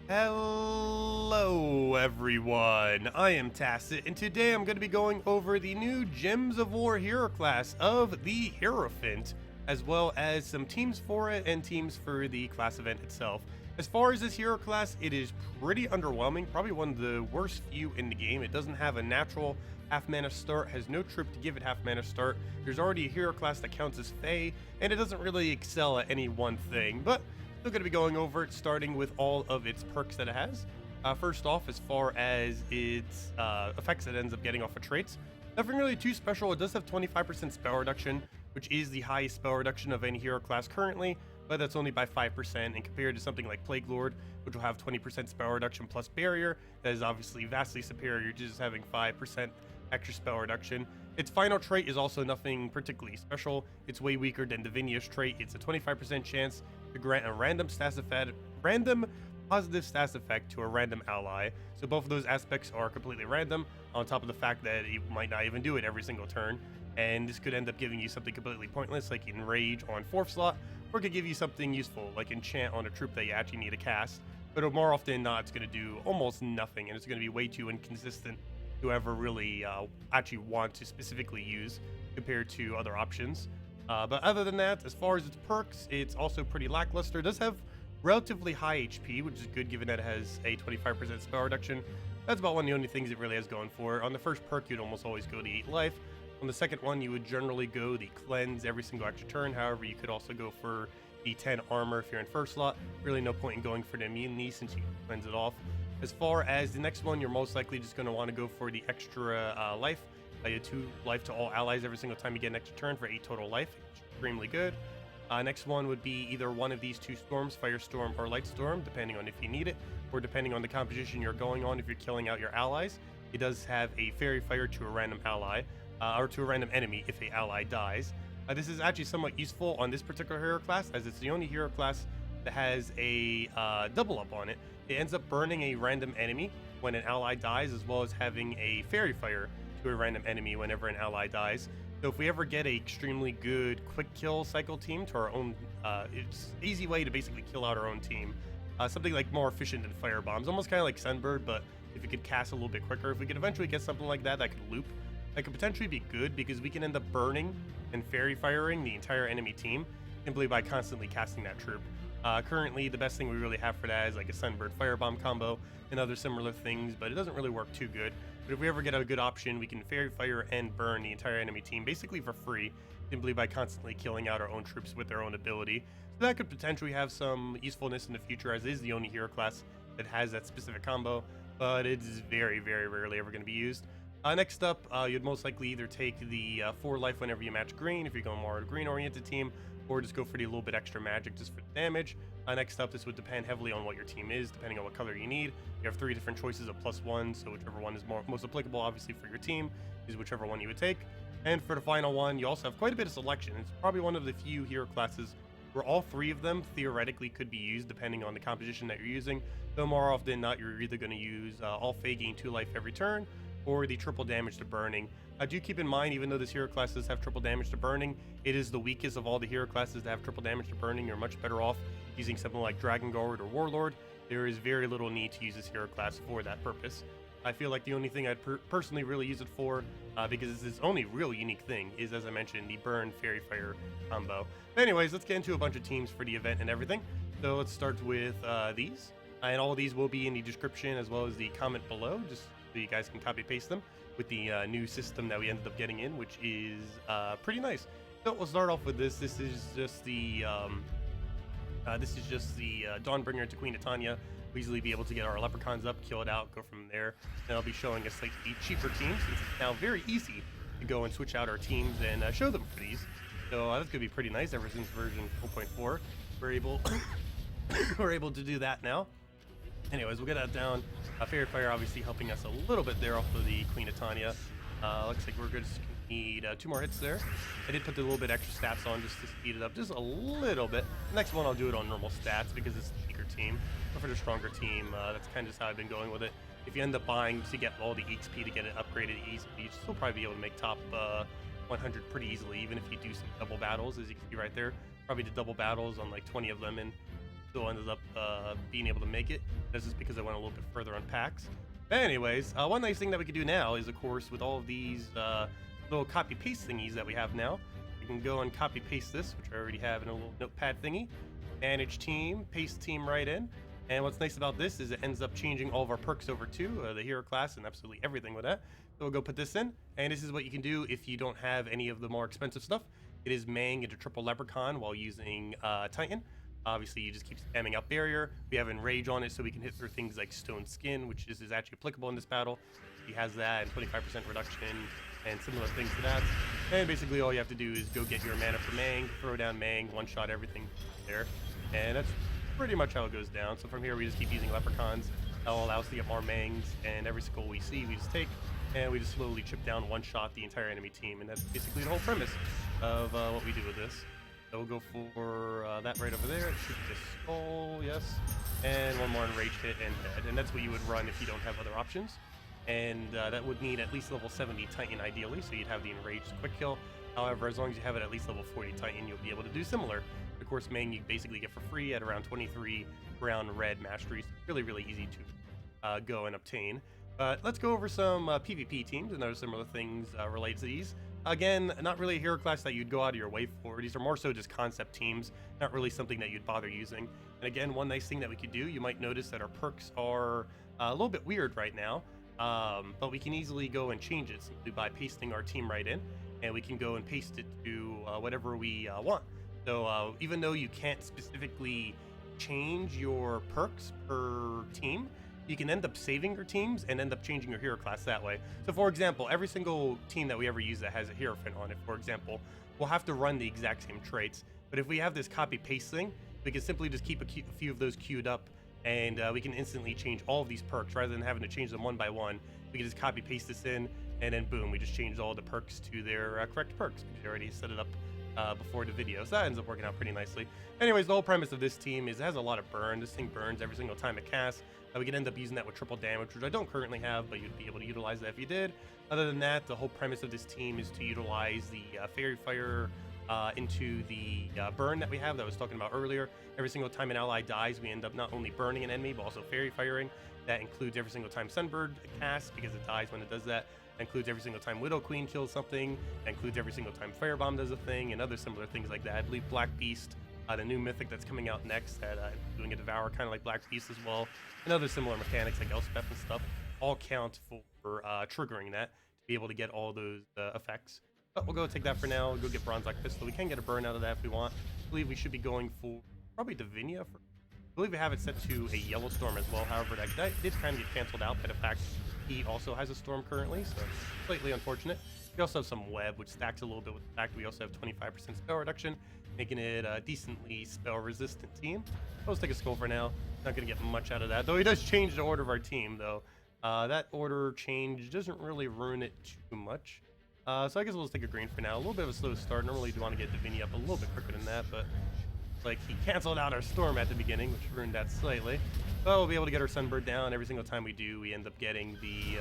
Hello everyone, I am Tacet, and today I'm going to be going over the new Gems of War hero class of the Hierophant, as well as some teams for it and teams for the class event itself. As far as this hero class, it is pretty underwhelming, probably one of the worst few in the game. It doesn't have a natural half mana start, has no troop to give it half mana start. There's already a hero class that counts as Fey, and it doesn't really excel at any one thing, but still going to be going over it, starting with all of its perks that it has. First off, as far as its effects it ends up getting off of traits, nothing really too special. It does have 25% spell reduction, which is the highest spell reduction of any hero class currently, but that's only by 5%, and compared to something like Plague Lord, which will have 20% spell reduction plus barrier, that is obviously vastly superior to just having 5% extra spell reduction. Its final trait is also nothing particularly special. It's way weaker than Divinia's trait. It's a 25% chance to grant a random positive stats effect to a random ally. So both of those aspects are completely random, on top of the fact that you might not even do it every single turn. And this could end up giving you something completely pointless, like Enrage on 4th slot, or it could give you something useful, like Enchant on a troop that you actually need to cast. But more often than not, it's going to do almost nothing, and it's going to be way too inconsistent to ever really actually want to specifically use compared to other options. But other than that, as far as its perks, it's also pretty lackluster. It does have relatively high HP, which is good given that it has a 25% spell reduction. That's about one of the only things it really has going for it. On the first perk, you'd almost always go to 8 life. On the second one, you would generally go the cleanse every single extra turn. However, you could also go for the 10 armor if you're in first slot. Really no point in going for the immunity since you cleanse it off. As far as the next one, you're most likely just going to want to go for the extra life. You 2 life to all allies every single time you get an extra turn for 8 total life. Extremely good. Next one would be either one of these 2 storms, Firestorm or Lightstorm, depending on if you need it, or depending on the composition you're going on if you're killing out your allies. It does have a Fairy Fire to a random ally, or to a random enemy if a ally dies. This is actually somewhat useful on this particular hero class, as it's the only hero class that has a double up on it. It ends up burning a random enemy when an ally dies, as well as having a Fairy Fire to a random enemy whenever an ally dies. So if we ever get a extremely good quick kill cycle team to our own, it's an easy way to basically kill out our own team. Something like more efficient than fire bombs, almost kind of like Sunbird, but if it could cast a little bit quicker. If we could eventually get something like that could loop, that could potentially be good, because we can end up burning and fairy firing the entire enemy team simply by constantly casting that troop. Currently, the best thing we really have for that is like a Sunbird Firebomb combo and other similar things, but it doesn't really work too good. But if we ever get a good option, we can Fairy Fire and burn the entire enemy team basically for free, simply by constantly killing out our own troops with their own ability. So that could potentially have some usefulness in the future, as it is the only hero class that has that specific combo, but it is very, very rarely ever going to be used. Next up, you'd most likely either take the 4 life whenever you match green, if you're going more green-oriented team, or just go for the little bit extra magic just for the damage. Next up, this would depend heavily on what your team is, depending on what color you need. You have 3 different choices of +1, so whichever one is most applicable, obviously, for your team, is whichever one you would take. And for the final one, you also have quite a bit of selection. It's probably one of the few hero classes where all 3 of them theoretically could be used depending on the composition that you're using, though more often than not, you're either going to use all Fey gain 2 life every turn, or the triple damage to burning. Do keep in mind, even though this hero class does have triple damage to burning, it is the weakest of all the hero classes that have triple damage to burning. You're much better off using something like Dragon Guard or Warlord. There is very little need to use this hero class for that purpose. I feel like the only thing I'd personally really use it for, because it's its only real unique thing, is, as I mentioned, the Burn Fairy Fire combo. But anyways, let's get into a bunch of teams for the event and everything. So let's start with these. And all of these will be in the description as well as the comment below, just so you guys can copy paste them with the new system that we ended up getting in, which is pretty nice. So we'll start off with this. This is just the Dawnbringer to Queen Titania. We'll easily be able to get our leprechauns up, kill it out, go from there. And I'll be showing us like the cheaper teams. It's now very easy to go and switch out our teams and show them for these. So that's gonna be pretty nice. Ever since version 4.4, we're able we're able to do that now. Anyways, we'll get that down. Fairy Fire obviously helping us a little bit there off of the Queen Titania. Looks like we're going to need 2 more hits there. I did put a little bit extra stats on just to speed it up just a little bit. Next one I'll do it on normal stats because it's a weaker team. But for the stronger team, that's kind of just how I've been going with it. If you end up buying to get all the XP to get it upgraded easily, you should still probably be able to make top 100 pretty easily, even if you do some double battles, as you can see right there. Probably the double battles on like 20 of them, and still ended up being able to make it. That's just because I went a little bit further on packs. But anyways, one nice thing that we can do now is, of course, with all of these little copy paste thingies that we have now, we can go and copy paste this, which I already have in a little notepad thingy. Manage team, paste team right in. And what's nice about this is it ends up changing all of our perks over to the hero class and absolutely everything with that. So we'll go put this in, and this is what you can do if you don't have any of the more expensive stuff. It is Mang into triple leprechaun while using Titan. Obviously, you just keep spamming out barrier. We have enrage on it, so we can hit through things like stone skin, which is actually applicable in this battle. He has that and 25% reduction and similar things to that. And basically, all you have to do is go get your mana for Mang, throw down Mang, one-shot everything there, and that's pretty much how it goes down. So from here, we just keep using leprechauns. That'll allow us to get more Mangs, and every skull we see, we just take, and we just slowly chip down one-shot the entire enemy team, and that's basically the whole premise of what we do with this. So we'll go for that right over there. It should be a skull, yes, and one more enrage hit and dead, and that's what you would run if you don't have other options. And that would need at least level 70 Titan ideally, so you'd have the enraged quick kill. However, as long as you have it at least level 40 Titan, you'll be able to do similar. Of course, Mang you basically get for free at around 23 brown red masteries. Really, really easy to go and obtain. But let's go over some PvP teams and other similar things related to these. Again, not really a hero class that you'd go out of your way for. These are more so just concept teams, not really something that you'd bother using. And again, one nice thing that we could do, you might notice that our perks are a little bit weird right now, but we can easily go and change it simply by pasting our team right in, and we can go and paste it to whatever we want. So even though you can't specifically change your perks per team, you can end up saving your teams and end up changing your hero class that way. So for example, every single team that we ever use that has a Hierophant on it, for example, we'll have to run the exact same traits. But if we have this copy paste thing, we can simply just keep a few of those queued up, and we can instantly change all of these perks rather than having to change them one by one. We can just copy paste this in, and then boom, we just change all the perks to their correct perks because we already set it up before the video, so that ends up working out pretty nicely. Anyways, the whole premise of this team is it has a lot of burn. This thing burns every single time it casts. We can end up using that with triple damage, which I don't currently have, but you'd be able to utilize that if you did. Other than that, the whole premise of this team is to utilize the Fairy Fire into the burn that we have that I was talking about earlier. Every single time an ally dies, we end up not only burning an enemy, but also Fairy Firing. That includes every single time Sunbird casts, because it dies when it does that. That includes every single time Widow Queen kills something. That includes every single time Firebomb does a thing, and other similar things like that. I believe Black Beast, the new mythic that's coming out next, that doing a Devour, kind of like Black Beast as well, and other similar mechanics like Elspeth and stuff, all count for triggering that to be able to get all those effects. But we'll go take that for now. We'll go get Bronze Lock Pistol. We can get a burn out of that if we want. I believe we should be going for probably Divinia. I believe we have it set to a Yellow Storm as well. However, that did kind of get canceled out by the fact he also has a Storm currently, so slightly unfortunate. We also have some Web, which stacks a little bit with the fact we also have 25% spell reduction, making it a decently spell-resistant team. Let's take a skull for now. Not going to get much out of that, though he does change the order of our team, though. That order change doesn't really ruin it too much. So I guess we'll just take a green for now. A little bit of a slow start. Normally do want to get Divinia up a little bit quicker than that, but like he canceled out our Storm at the beginning, which ruined that slightly. But we'll be able to get our Sunbird down. Every single time we do, we end up getting the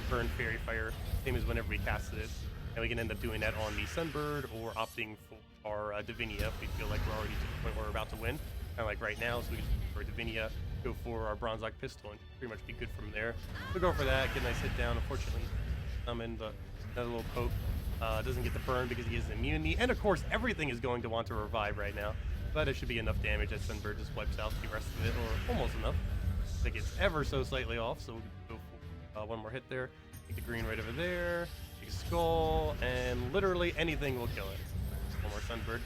Burn Fairy Fire, same as whenever we casted it. And we can end up doing that on the Sunbird or opting for our Divinia if we feel like we're already to the point where we're about to win. Kind of like right now, so we can go for Divinia, go for our Bronze Lock Pistol, and pretty much be good from there. We'll go for that, get a nice hit down. Unfortunately, summon, but another little poke. Doesn't get the burn because he has immunity. And of course, everything is going to want to revive right now. But it should be enough damage that Sunbird just wipes out the rest of it, or almost enough. I think it's ever so slightly off, so we'll go for one more hit there. Take the green right over there. Take a skull, and literally anything will kill it. One more Sunbird.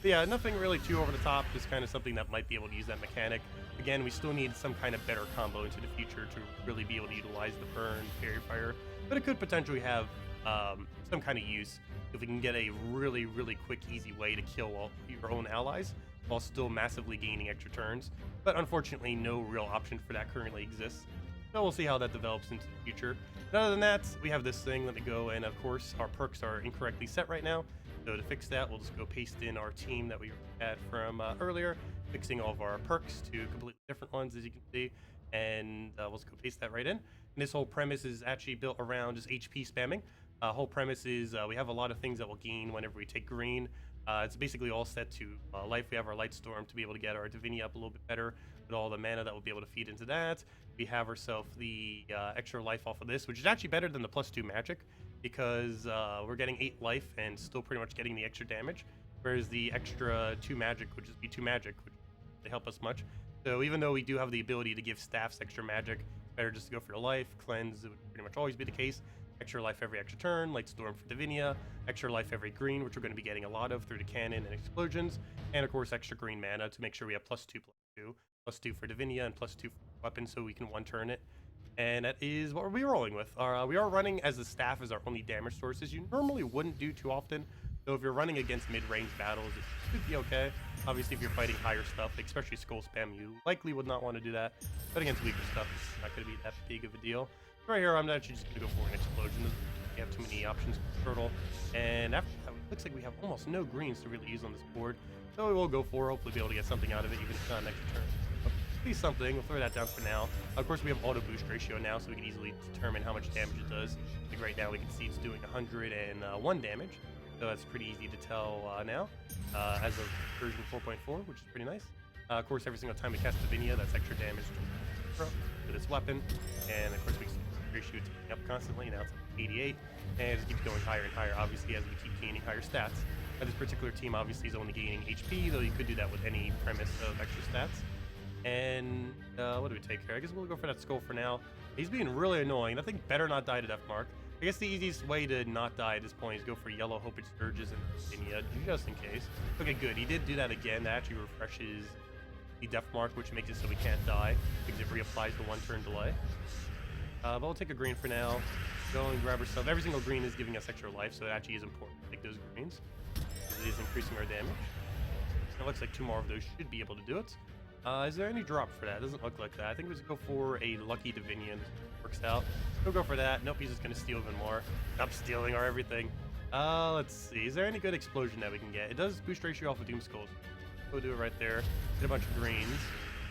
But yeah, nothing really too over the top, just kind of something that might be able to use that mechanic. Again, we still need some kind of better combo into the future to really be able to utilize the burn, Fairy Fire, but it could potentially have some kind of use if we can get a really, really quick, easy way to kill all your own allies while still massively gaining extra turns. But unfortunately, no real option for that currently exists. So we'll see how that develops into the future. And other than that, we have this thing. Let me go, and of course, our perks are incorrectly set right now. So to fix that, we'll just go paste in our team that we had from earlier, fixing all of our perks to completely different ones, as you can see. And we'll just go paste that right in. And this whole premise is actually built around just HP spamming. Whole premise is we have a lot of things that will gain whenever we take green. It's basically all set to life. We have our Light Storm to be able to get our Divinia up a little bit better with all the mana that we'll be able to feed into that. We have ourselves the extra life off of this, which is actually better than the +2 magic because we're getting 8 life and still pretty much getting the extra damage. Whereas the extra 2 magic would just be 2 magic, which they help us much. So even though we do have the ability to give staffs extra magic, better just to go for the life. Cleanse would pretty much always be the case. Extra life every extra turn, Light Storm for Divinia, extra life every green, which we're going to be getting a lot of through the cannon and explosions, and of course extra green mana to make sure we have +2/+2, +2 for Divinia and +2 for weapon so we can one-turn it. And that is what we're rolling with. We are running as the staff as our only damage sources. You normally wouldn't do too often, so if you're running against mid-range battles, it should be okay. Obviously, if you're fighting higher stuff, especially skull spam, you likely would not want to do that. But against weaker stuff, it's not going to be that big of a deal. Right here, I'm actually just going to go for an explosion. We have too many options for turtle. And after that, it looks like we have almost no greens to really use on this board. So we will go for, hopefully be able to get something out of it, even if it's not an extra turn. At least something. We'll throw that down for now. Of course, we have auto boost ratio now, so we can easily determine how much damage it does. Like right now, we can see it's doing 101 damage. So that's pretty easy to tell now, as of version 4.4, which is pretty nice. Of course, every single time we cast Divinia, that's extra damage to this weapon. And of course, we ratio ticking up constantly. Now it's 88, and it just keeps going higher and higher, obviously, as we keep gaining higher stats. This particular team obviously is only gaining HP, though you could do that with any premise of extra stats. And what do we take here? I guess we'll go for that skull for now. He's being really annoying. That thing better not die to Death Mark. I guess the easiest way to not die at this point is go for Yellow Hope It Surges and Titania, just in case. Okay, good. He did do that again. That actually refreshes the Death Mark, which makes it so we can't die, because it reapplies the 1-turn delay. But we'll take a green for now. Go and grab ourselves. Every single green is giving us extra life, so it actually is important to take those greens, because it is increasing our damage. It looks like 2 more of those should be able to do it. Is there any drop for that? It doesn't look like that. I think we just go for a Lucky Divinia, and this works out. We'll go for that. Nope, he's just going to steal even more. Stop stealing our everything. Let's see. Is there any good explosion that we can get? It does boost ratio off of Doom Skulls. We'll do it right there. Get a bunch of greens.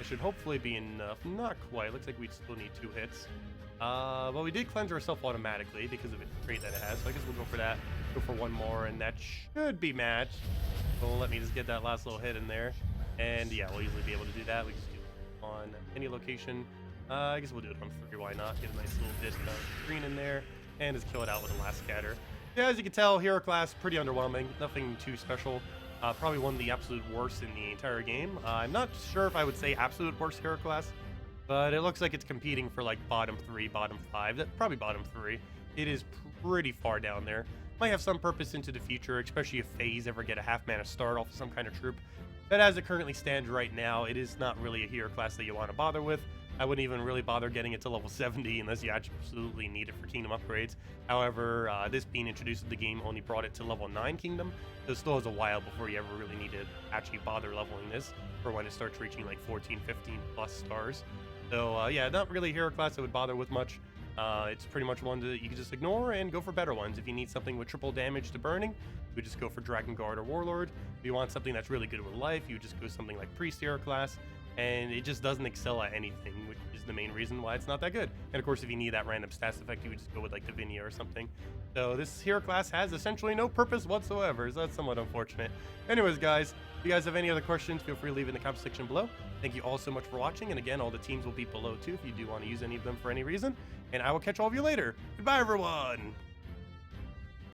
It should hopefully be enough. Not quite. Looks like we still need 2 hits. Well, we did cleanse ourselves automatically because of the trait that it has, so I guess we'll go for that. Go for 1 more, and that should be matched. So let me just get that last little hit in there. And yeah, we'll easily be able to do that. We just do it on any location. I guess we'll do it on 3, why not? Get a nice little disc of green in there, and just kill it out with a last scatter. Yeah, as you can tell, hero class, pretty underwhelming. Nothing too special. Probably one of the absolute worst in the entire game. I'm not sure if I would say absolute worst hero class, but it looks like it's competing for like bottom 3, bottom 5, probably bottom 3. It is pretty far down there. Might have some purpose into the future, especially if Faze ever get a half mana start off of some kind of troop. But as it currently stands right now, it is not really a hero class that you want to bother with. I wouldn't even really bother getting it to level 70 unless you absolutely need it for kingdom upgrades. However, this being introduced to the game only brought it to level 9 kingdom, so it still has a while before you ever really need to actually bother leveling this for when it starts reaching like 14, 15 plus stars. So yeah, not really a hero class I would bother with much. It's pretty much one that you can just ignore and go for better ones. If you need something with triple damage to burning, you just go for Dragon Guard or Warlord. If you want something that's really good with life, you just go something like Priest hero class. And it just doesn't excel at anything, which is the main reason why it's not that good. And of course, if you need that random stats effect, you would just go with like Divinia or something. So this hero class has essentially no purpose whatsoever, so that's somewhat unfortunate. Anyways, guys, if you guys have any other questions, feel free to leave it in the comment section below. Thank you all so much for watching, and again, all the teams will be below too if you do want to use any of them for any reason. And I will catch all of you later. Goodbye, everyone!